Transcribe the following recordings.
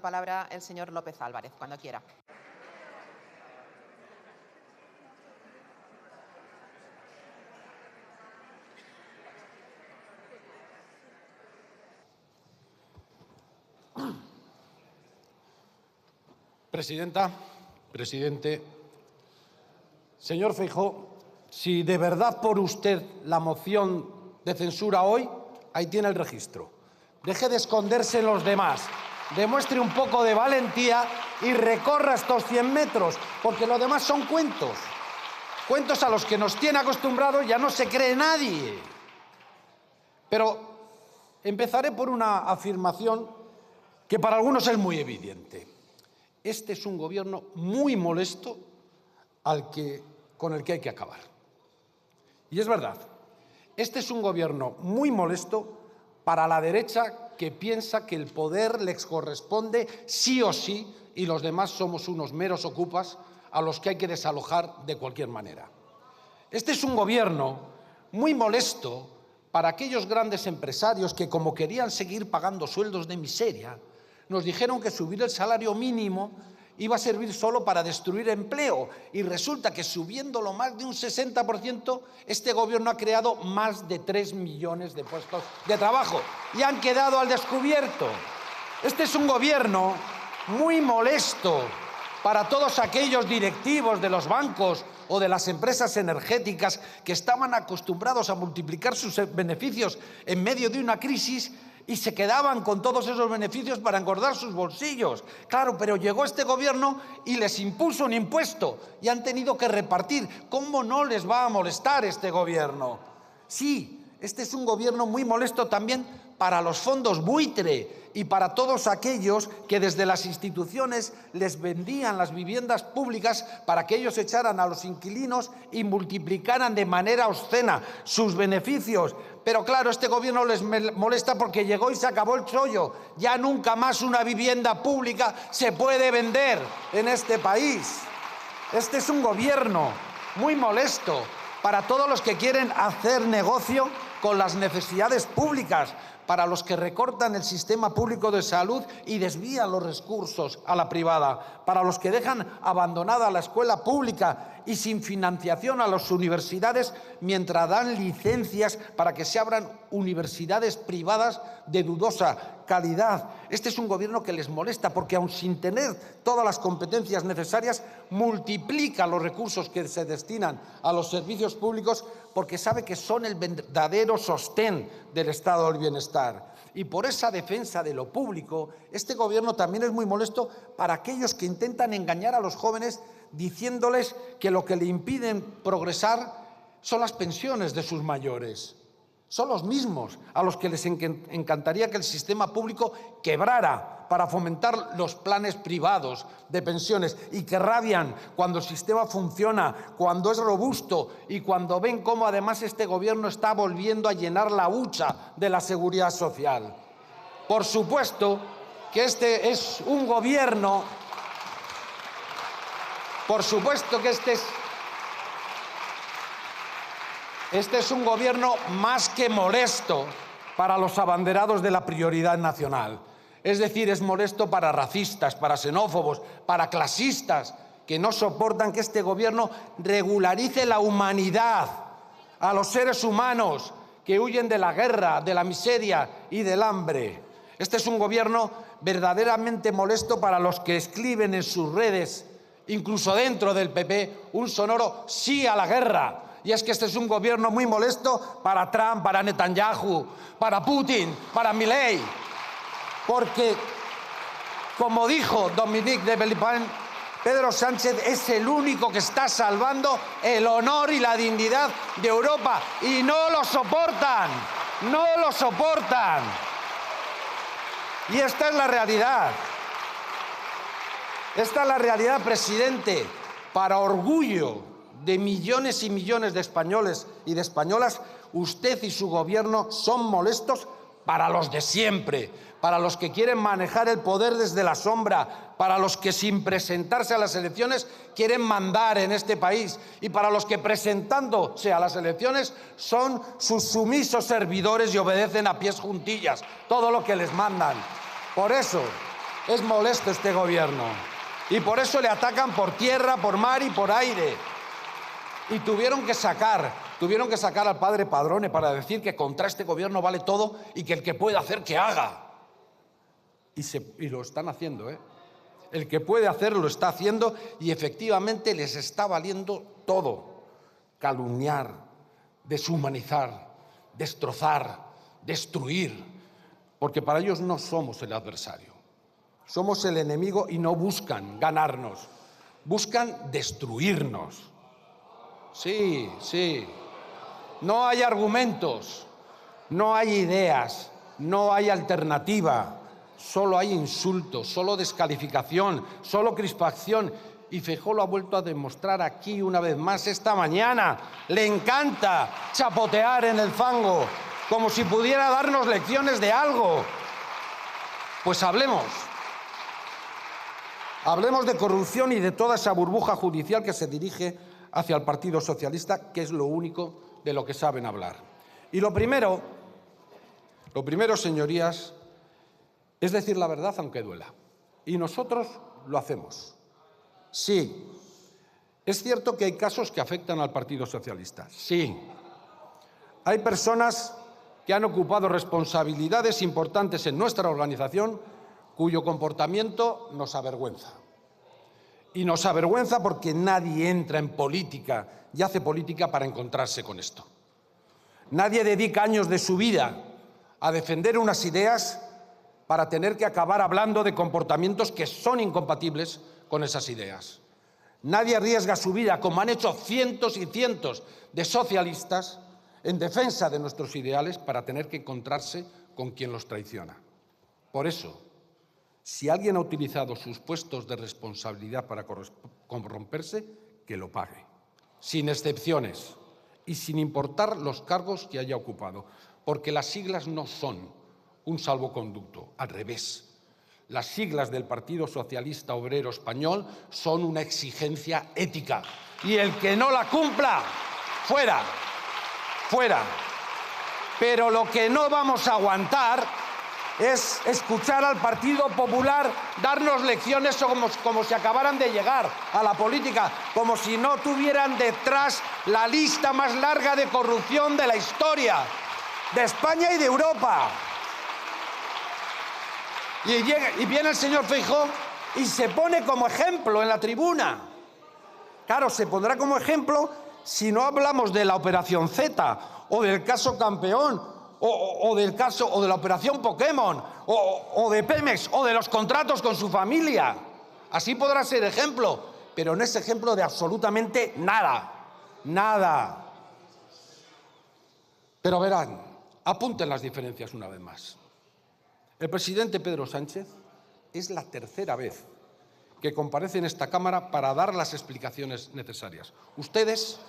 Palabra el señor López Álvarez, cuando quiera. Presidenta, presidente, señor Feijóo, si de verdad por usted la moción de censura hoy, ahí tiene el registro. Deje de esconderse en los demás, demuestre un poco de valentía y recorra estos 100 metros, porque lo demás son cuentos. Cuentos a los que nos tiene acostumbrados ya no se cree nadie. Pero empezaré por una afirmación que para algunos es muy evidente. Este es un gobierno muy molesto con el que hay que acabar. Y es verdad, este es un gobierno muy molesto para la derecha que piensa que el poder les corresponde sí o sí y los demás somos unos meros ocupas a los que hay que desalojar de cualquier manera. Este es un gobierno muy molesto para aquellos grandes empresarios que, como querían seguir pagando sueldos de miseria, nos dijeron que subir el salario mínimo iba a servir solo para destruir empleo y resulta que subiéndolo más de un 60%, este gobierno ha creado más de 3 millones de puestos de trabajo y han quedado al descubierto. Este es un gobierno muy molesto para todos aquellos directivos de los bancos o de las empresas energéticas que estaban acostumbrados a multiplicar sus beneficios en medio de una crisis y se quedaban con todos esos beneficios para engordar sus bolsillos. Claro, pero llegó este gobierno y les impuso un impuesto y han tenido que repartir. ¿Cómo no les va a molestar este gobierno? Sí, este es un gobierno muy molesto también para los fondos buitre y para todos aquellos que desde las instituciones les vendían las viviendas públicas para que ellos echaran a los inquilinos y multiplicaran de manera obscena sus beneficios. Pero claro, este gobierno les molesta porque llegó y se acabó el chollo. Ya nunca más una vivienda pública se puede vender en este país. Este es un gobierno muy molesto para todos los que quieren hacer negocio con las necesidades públicas, para los que recortan el sistema público de salud y desvían los recursos a la privada, para los que dejan abandonada la escuela pública y sin financiación a las universidades mientras dan licencias para que se abran universidades privadas de dudosa calidad. Este es un gobierno que les molesta porque, aun sin tener todas las competencias necesarias, multiplica los recursos que se destinan a los servicios públicos porque sabe que son el verdadero sostén del estado del bienestar. Y por esa defensa de lo público, este gobierno también es muy molesto para aquellos que intentan engañar a los jóvenes diciéndoles que lo que le impiden progresar son las pensiones de sus mayores. Son los mismos a los que les encantaría que el sistema público quebrara para fomentar los planes privados de pensiones y que rabian cuando el sistema funciona, cuando es robusto y cuando ven cómo además este gobierno está volviendo a llenar la hucha de la seguridad social. Por supuesto que este es un gobierno, Este es un gobierno más que molesto para los abanderados de la prioridad nacional. Es decir, es molesto para racistas, para xenófobos, para clasistas, que no soportan que este gobierno regularice la humanidad, a los seres humanos que huyen de la guerra, de la miseria y del hambre. Este es un gobierno verdaderamente molesto para los que escriben en sus redes, incluso dentro del PP, un sonoro sí a la guerra. Y es que este es un gobierno muy molesto para Trump, para Netanyahu, para Putin, para Milei. Porque, como dijo Dominique de Villepin, Pedro Sánchez es el único que está salvando el honor y la dignidad de Europa. Y no lo soportan, no lo soportan. Y esta es la realidad. Esta es la realidad, presidente, para orgullo de millones y millones de españoles y de españolas, usted y su gobierno son molestos para los de siempre, para los que quieren manejar el poder desde la sombra, para los que sin presentarse a las elecciones quieren mandar en este país y para los que presentándose a las elecciones son sus sumisos servidores y obedecen a pies juntillas todo lo que les mandan. Por eso, Es molesto este gobierno. Y por eso le atacan por tierra, por mar y por aire. Y tuvieron que sacar al padre Padrone para decir que contra este gobierno vale todo y que el que puede hacer, que haga. Y lo están haciendo, ¿eh? El que puede hacer lo está haciendo y efectivamente les está valiendo todo. Calumniar, deshumanizar, destrozar, destruir. Porque para ellos no somos el adversario. Somos el enemigo y no buscan ganarnos. Buscan destruirnos. Sí, sí. No hay argumentos, no hay ideas, no hay alternativa. Solo hay insultos, solo descalificación, solo crispación. Y Feijóo lo ha vuelto a demostrar aquí una vez más esta mañana. Le encanta chapotear en el fango, como si pudiera darnos lecciones de algo. Pues hablemos. Hablemos de corrupción y de toda esa burbuja judicial que se dirige hacia el Partido Socialista, que es lo único de lo que saben hablar. Y lo primero, señorías, es decir la verdad aunque duela. Y nosotros lo hacemos. Sí, es cierto que hay casos que afectan al Partido Socialista. Sí. Hay personas que han ocupado responsabilidades importantes en nuestra organización cuyo comportamiento nos avergüenza. Y nos avergüenza porque nadie entra en política y hace política para encontrarse con esto. Nadie dedica años de su vida a defender unas ideas para tener que acabar hablando de comportamientos que son incompatibles con esas ideas. Nadie arriesga su vida, como han hecho cientos y cientos de socialistas, en defensa de nuestros ideales para tener que encontrarse con quien los traiciona. Por eso, si alguien ha utilizado sus puestos de responsabilidad para corromperse, que lo pague, sin excepciones y sin importar los cargos que haya ocupado, porque las siglas no son un salvoconducto, al revés. Las siglas del Partido Socialista Obrero Español son una exigencia ética y el que no la cumpla, fuera, fuera. Pero lo que no vamos a aguantar es escuchar al Partido Popular darnos lecciones como si acabaran de llegar a la política, como si no tuvieran detrás la lista más larga de corrupción de la historia, de España y de Europa. Y viene el señor Feijóo y se pone como ejemplo en la tribuna. Claro, se pondrá como ejemplo si no hablamos de la Operación Z o del caso Campeón o del caso o de la Operación Pokémon o de Pemex o de los contratos con su familia. Así podrá ser ejemplo, pero no es ejemplo de absolutamente nada. Nada. Pero verán, apunten las diferencias una vez más. El presidente Pedro Sánchez es la tercera vez que comparece en esta Cámara para dar las explicaciones necesarias. Ustedes,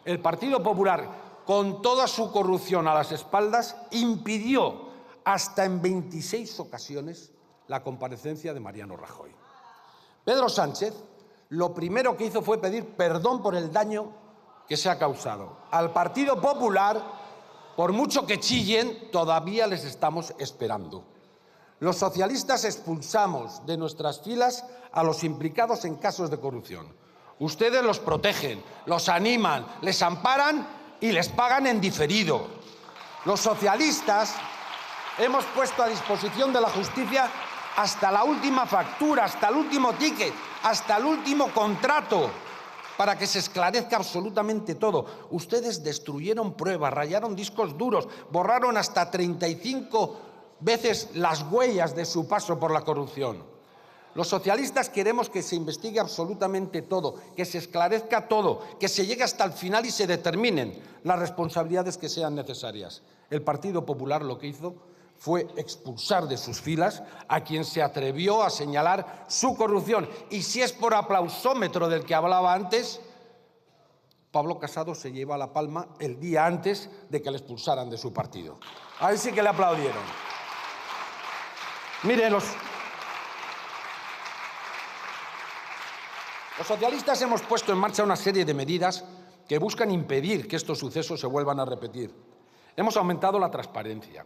el Partido Popular, con toda su corrupción a las espaldas, impidió hasta en 26 ocasiones la comparecencia de Mariano Rajoy. Pedro Sánchez lo primero que hizo fue pedir perdón por el daño que se ha causado. Al Partido Popular, por mucho que chillen, todavía les estamos esperando. Los socialistas expulsamos de nuestras filas a los implicados en casos de corrupción. Ustedes los protegen, los animan, les amparan y les pagan en diferido. Los socialistas hemos puesto a disposición de la justicia hasta la última factura, hasta el último ticket, hasta el último contrato, para que se esclarezca absolutamente todo. Ustedes destruyeron pruebas, rayaron discos duros, borraron hasta 35 veces las huellas de su paso por la corrupción. Los socialistas queremos que se investigue absolutamente todo, que se esclarezca todo, que se llegue hasta el final y se determinen las responsabilidades que sean necesarias. El Partido Popular lo que hizo fue expulsar de sus filas a quien se atrevió a señalar su corrupción. Y si es por aplausómetro del que hablaba antes, Pablo Casado se lleva la palma el día antes de que le expulsaran de su partido. Ahí sí que le aplaudieron. Miren, los socialistas hemos puesto en marcha una serie de medidas que buscan impedir que estos sucesos se vuelvan a repetir. Hemos aumentado la transparencia,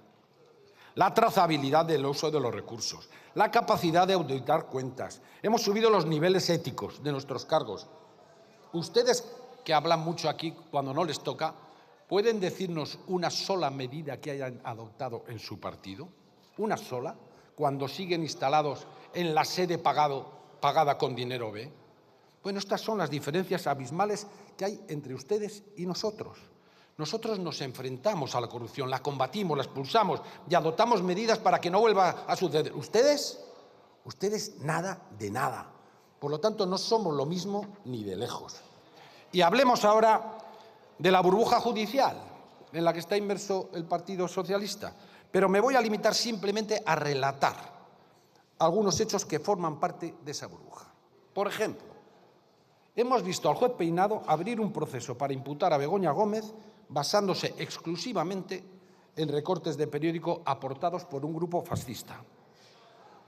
la trazabilidad del uso de los recursos, la capacidad de auditar cuentas. Hemos subido los niveles éticos de nuestros cargos. Ustedes, que hablan mucho aquí cuando no les toca, ¿pueden decirnos una sola medida que hayan adoptado en su partido? ¿Una sola? Cuando siguen instalados en la sede pagada con dinero B. Bueno, estas son las diferencias abismales que hay entre ustedes y nosotros. Nosotros nos enfrentamos a la corrupción, la combatimos, la expulsamos y adoptamos medidas para que no vuelva a suceder. Ustedes nada de nada. Por lo tanto, no somos lo mismo ni de lejos. Y hablemos ahora de la burbuja judicial en la que está inmerso el Partido Socialista. Pero me voy a limitar simplemente a relatar algunos hechos que forman parte de esa burbuja. Por ejemplo, hemos visto al juez Peinado abrir un proceso para imputar a Begoña Gómez basándose exclusivamente en recortes de periódico aportados por un grupo fascista,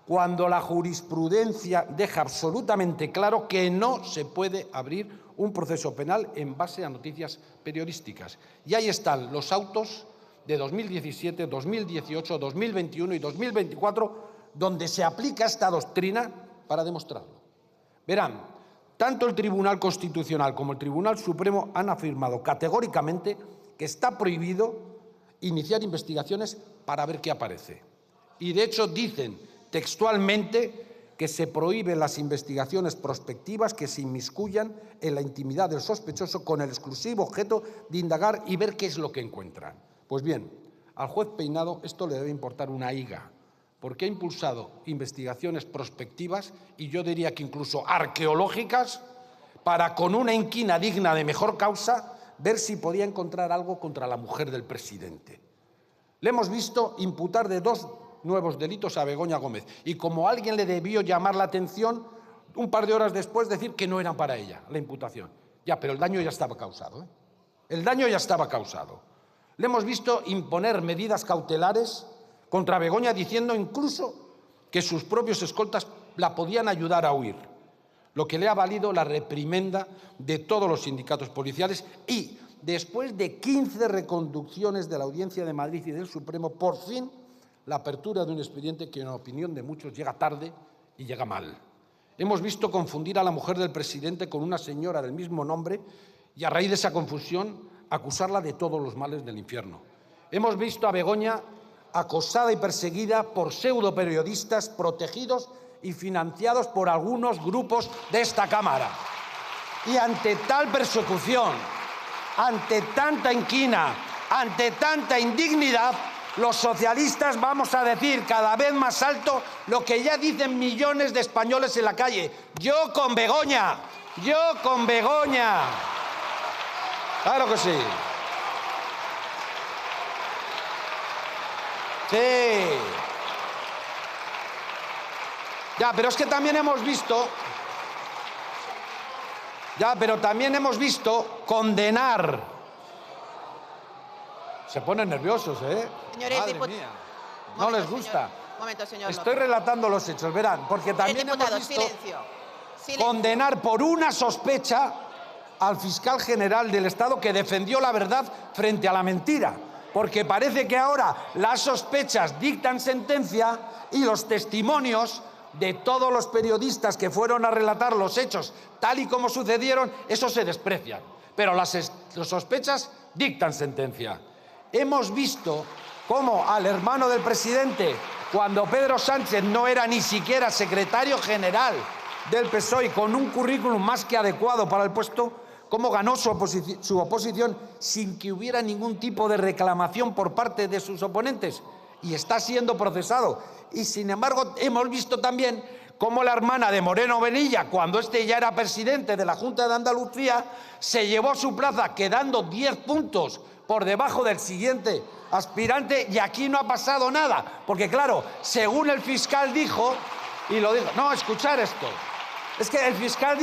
cuando la jurisprudencia deja absolutamente claro que no se puede abrir un proceso penal en base a noticias periodísticas. Y ahí están los autos de 2017, 2018, 2021 y 2024, donde se aplica esta doctrina para demostrarlo. Verán, tanto el Tribunal Constitucional como el Tribunal Supremo han afirmado categóricamente que está prohibido iniciar investigaciones para ver qué aparece. Y, de hecho, dicen textualmente que se prohíben las investigaciones prospectivas que se inmiscuyan en la intimidad del sospechoso con el exclusivo objeto de indagar y ver qué es lo que encuentran. Pues bien, al juez Peinado esto le debe importar una higa, porque ha impulsado investigaciones prospectivas y yo diría que incluso arqueológicas para, con una inquina digna de mejor causa, ver si podía encontrar algo contra la mujer del presidente. Le hemos visto imputar de 2 nuevos delitos a Begoña Gómez y, como alguien le debió llamar la atención, un par de horas después decir que no eran para ella la imputación. Ya, pero el daño ya estaba causado, ¿eh? El daño ya estaba causado. Le hemos visto imponer medidas cautelares contra Begoña diciendo incluso que sus propios escoltas la podían ayudar a huir, lo que le ha valido la reprimenda de todos los sindicatos policiales y, después de 15 reconducciones de la Audiencia de Madrid y del Supremo, por fin la apertura de un expediente que, en opinión de muchos, llega tarde y llega mal. Hemos visto confundir a la mujer del presidente con una señora del mismo nombre y, a raíz de esa confusión, acusarla de todos los males del infierno. Hemos visto a Begoña acosada y perseguida por pseudoperiodistas protegidos y financiados por algunos grupos de esta Cámara. Y ante tal persecución, ante tanta inquina, ante tanta indignidad, los socialistas vamos a decir cada vez más alto lo que ya dicen millones de españoles en la calle: yo con Begoña, yo con Begoña. Claro que sí. Sí. Ya, pero es que también hemos visto... Ya, pero también hemos visto condenar. Se ponen nerviosos, ¿eh? Señores Madre mía. No les gusta. Momento, señor Estoy López. relatando los hechos, verán, porque también hemos Diputado, visto silencio. condenar por una sospecha al fiscal general del Estado que defendió la verdad frente a la mentira. Porque parece que ahora las sospechas dictan sentencia y los testimonios de todos los periodistas que fueron a relatar los hechos tal y como sucedieron, eso se desprecian. Pero las sospechas dictan sentencia. Hemos visto cómo al hermano del presidente, cuando Pedro Sánchez no era ni siquiera secretario general del PSOE, con un currículum más que adecuado para el puesto, cómo ganó su oposición sin que hubiera ningún tipo de reclamación por parte de sus oponentes y está siendo procesado. Y, sin embargo, hemos visto también cómo la hermana de Moreno Bonilla, cuando este ya era presidente de la Junta de Andalucía, se llevó su plaza quedando 10 puntos por debajo del siguiente aspirante y aquí no ha pasado nada. Porque, claro, según el fiscal dijo, y lo dijo... No, escuchar esto. Es que el fiscal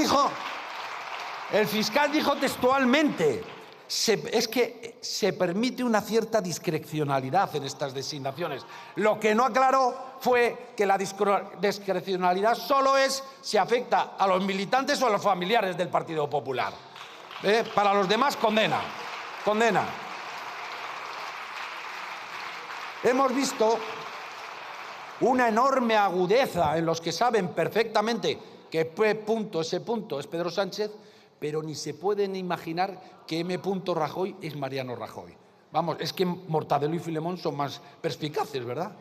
dijo textualmente, es que se permite una cierta discrecionalidad en estas designaciones. Lo que no aclaró fue que la discrecionalidad solo es si afecta a los militantes o a los familiares del Partido Popular. Para los demás, condena. Condena. Hemos visto una enorme agudeza en los que saben perfectamente que ese punto es Pedro Sánchez, pero ni se pueden imaginar que M. Rajoy es Mariano Rajoy. Vamos, es que Mortadelo y Filemón son más perspicaces, ¿verdad?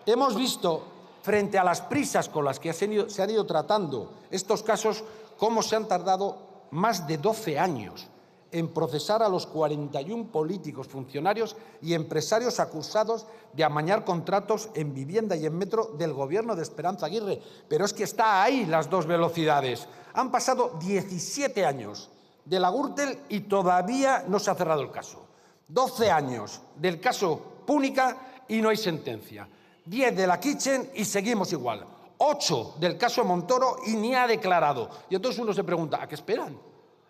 Hemos visto, frente a las prisas con las que se han ido tratando estos casos, cómo se han tardado más de 12 años en procesar a los 41 políticos, funcionarios y empresarios acusados de amañar contratos en vivienda y en metro del gobierno de Esperanza Aguirre. Pero es que está ahí las dos velocidades. Han pasado 17 años de la Gürtel y todavía no se ha cerrado el caso. 12 años del caso Púnica y no hay sentencia. 10 de la Kitchen y seguimos igual. 8 del caso Montoro y ni ha declarado. Y entonces uno se pregunta, ¿a qué esperan?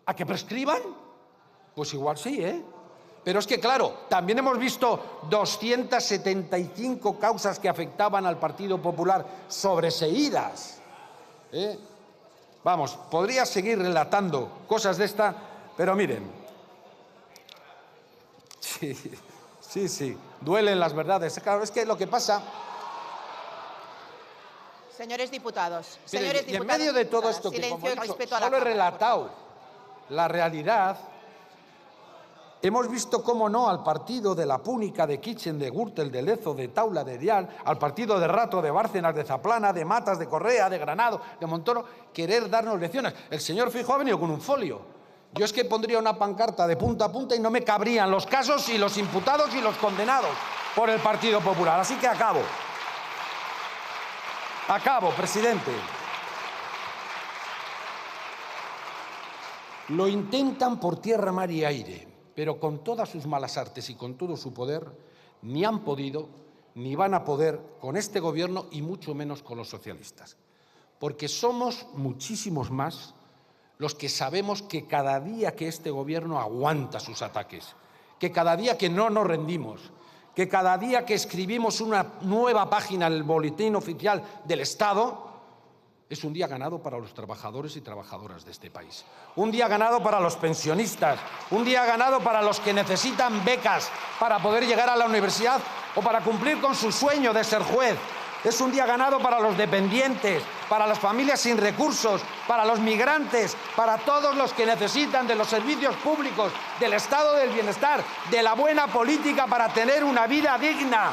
¿A que prescriban? Pues igual sí, ¿eh? Pero es que, claro, también hemos visto 275 causas que afectaban al Partido Popular sobreseídas. Vamos, podría seguir relatando cosas de esta, pero miren. Sí, duelen las verdades. Claro, es que lo que pasa... Señores diputados, Miren, y en medio de todo esto, que como he dicho, solo he relatado la realidad, hemos visto, cómo no, al partido de la Púnica, de Kitchen, de Gürtel, de Lezo, de Taula, de Dial, al partido de Rato, de Bárcenas, de Zaplana, de Matas, de Correa, de Granado, de Montoro, querer darnos lecciones. El señor Feijóo ha venido con un folio. Yo es que pondría una pancarta de punta a punta y no me cabrían los casos y los imputados y los condenados por el Partido Popular. Así que acabo. Acabo, presidente. Lo intentan por tierra, mar y aire, pero con todas sus malas artes y con todo su poder, ni han podido ni van a poder con este gobierno y mucho menos con los socialistas. Porque somos muchísimos más los que sabemos que cada día que este gobierno aguanta sus ataques, que cada día que no nos rendimos, que cada día que escribimos una nueva página en el boletín oficial del Estado, es un día ganado para los trabajadores y trabajadoras de este país. Un día ganado para los pensionistas, un día ganado para los que necesitan becas para poder llegar a la universidad o para cumplir con su sueño de ser juez. Es un día ganado para los dependientes, para las familias sin recursos, para los migrantes, para todos los que necesitan de los servicios públicos, del estado del bienestar, de la buena política para tener una vida digna.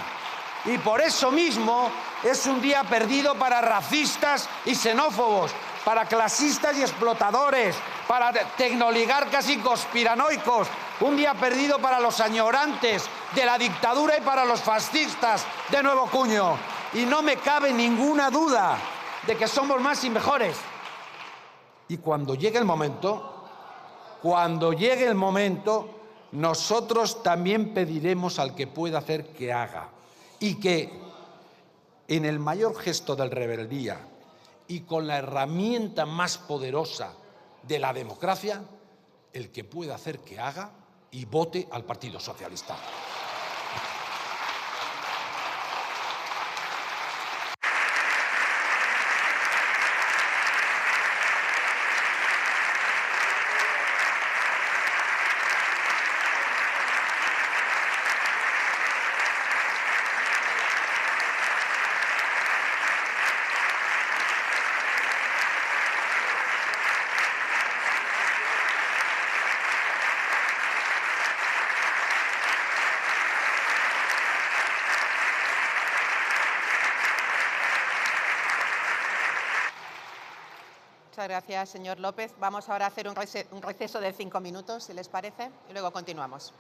Y por eso mismo es un día perdido para racistas y xenófobos, para clasistas y explotadores, para tecnoligarcas y conspiranoicos. Un día perdido para los añorantes de la dictadura y para los fascistas de nuevo cuño. Y no me cabe ninguna duda de que somos más y mejores. Y cuando llegue el momento, nosotros también pediremos al que pueda hacer que haga. Y que en el mayor gesto de rebeldía y con la herramienta más poderosa de la democracia, el que pueda hacer que haga y vote al Partido Socialista. Muchas gracias, señor López. Vamos ahora a hacer un receso de 5 minutos, si les parece, y luego continuamos.